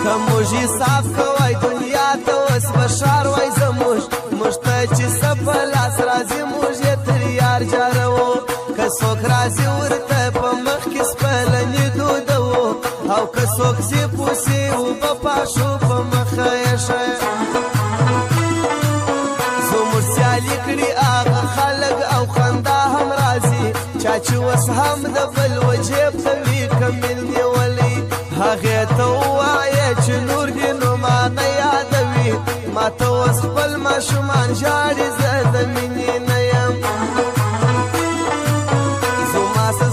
که موږ حساب کوی دنیا ته اوس به ښار وای زموږ موږ ته چې څه په لاس راځي موږ یې تر یار جاروو که څوک راځي ورته په مخ کې سپلنې دودوو او که څوک ځي پوسې اوبه پاشو په مخه یې ښه زموږ سیالي کړي هغه خلک او خندا هم راځي چا چې اوس هم د بل وجیب ته وي کمیل نیولی هغې ته ووایه چې نور دې نو ما نه یادوي ما ته اوس خپل ماشومان ژاړي زه د مینې نه یم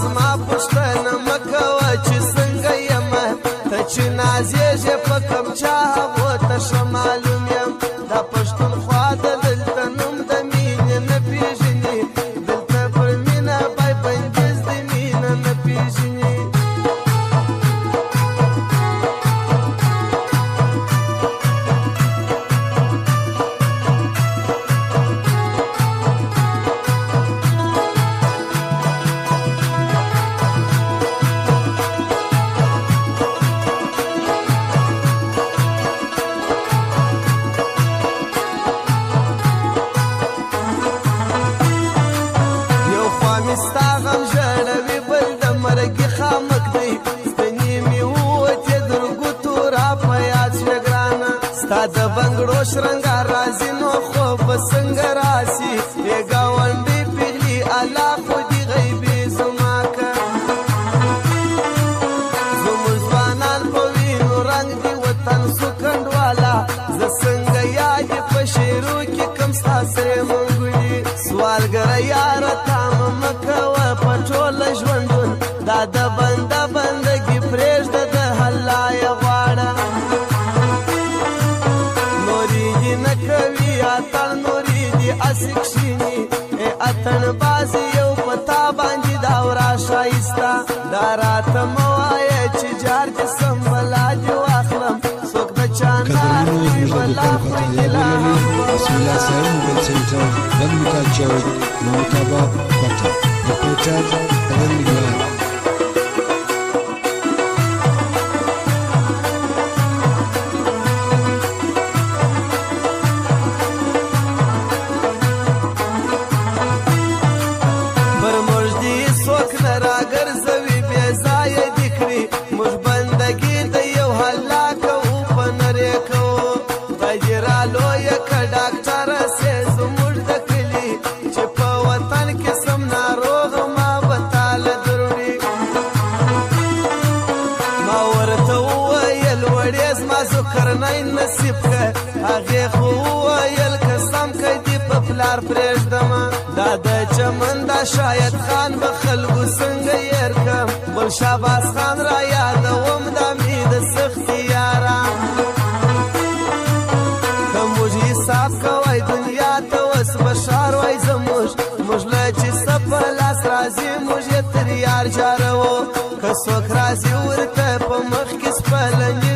زما پوښتنه مه کوه چې څنګه یمه ته چې نازېږې په کوم چا هغو ته ښه معلوم یم دا پښتونخوا د دلته نوم د مینې نه پېژني دلته پر مینه بای بندیز د مینه نه پېژني ستا غم ژړوي بل د مرګي خامک دی ستنې مې ووتې در ګوتو را په یاد شوې ګرانه ستا د بنګړو شرنګار راځي نو خوب به څنګه راسي ای ګاونډۍ پېغلې الله خو دې غیبي زما که زموږ ځوانان په وینو رنګ دي وطن سو کنډواله زه څنګه یاد یې په شعرو کې کم ستا سرې منګولي سوالګره یاره تا مه کوه په ټوله ژوندون دا د بنده بندګي پرېږده د الله یې غواړه نورې دې نه کوي اتڼ نورې دې هسې کښېني ای اتڼ بازي یو په تا باندې دا ورا ښایسته دا راته مه وایه چې جار دې سم بلا دې واخلم څوک د چا نار وي بلا خوی دې لا بسم الله سهل موبایل سنټر بندمکات چوک نوتاباد کوټه اپریټر بدن نگران پر موږ دې څوک نه راګرځوي بې ځایه دې کړي موږ بندګي د یو الله کوو په نرې کوو خدای دې رالویه که ډاکټره سې زموږ د کلي چې په وطن کې سم ناروغ ما به تاله دروړي ما ورته وویل وړې زما ذکرنی نصیب که هغې خو وویل که سم که دې په پلار پرېږدمه دا د چمن دا شاید خان به خلکو څنګه یېر کم بل شاباس خان را یادوم دا مې د سختي یاران که موږ حساب کوی دنیا ته اوس به ښار وای زموږ موږ له چې څه په لاس راځي موږ یې تر یار جاروو که څوک راځي ورته په مخ کې سپلنې